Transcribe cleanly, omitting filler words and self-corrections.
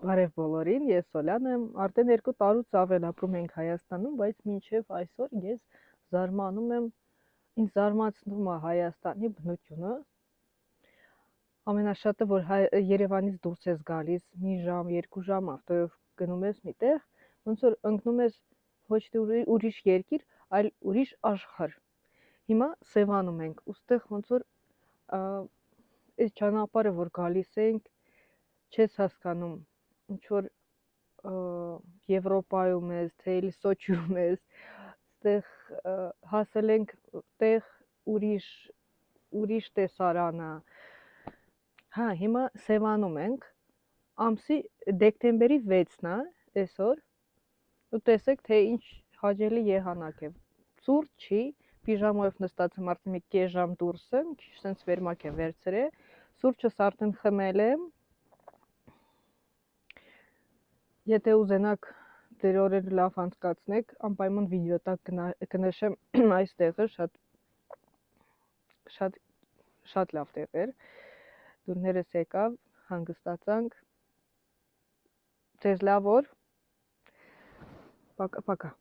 Բարև բոլորին, ես Սոլյան եմ, արդեն 2 տարուց ավել ապրում ենք Հայաստանում, բայց մինչև այսօր ես զարմանում եմ, ինձ զարմացնում է Հայաստանի բնությունը, ամենաշատը, որ Երևանից դուրս ես գալիս, մի ժամ, 2 ժամ ավտոյով գնում ես միտեղ, ոնց որ ընկնում ես ոչ թե ուրիշ երկիր, այլ ուրիշ աշխարհ։ Հիմա Սևանում ենք, ուստեղ ոնց որ այս ճանապարհը, որ գալիս ենք, չես հասկանում, ինչ որ Եվրոպայում ես, թե էլի Սոչիում ես, այդտեղ հասել ենք տեղ ուրիշ տեսարան է։ Հա, հիմա Սևանում ենք, ամսի դեկտեմբերի 6-ն է այսօր, ու տեսեք, թե ինչ հաճելի եղանակ է։ Ցուրտ չի, պիժամայով նստած եմ արդեն մի կես ժամ դուրս եմ, քիչ սենց վերմակ եմ վերցրել, սուրճս արդեն խմել եմ։ Եթե ուզենաք ձեր օրերը լավ անցկացնեք, անպայման վիդեո տակ կնշեմ այս տեղը, շատ լավ տեղ էր։ Դուրներս եկավ, հանգստացանք, ձեզ լավ օր, պակա։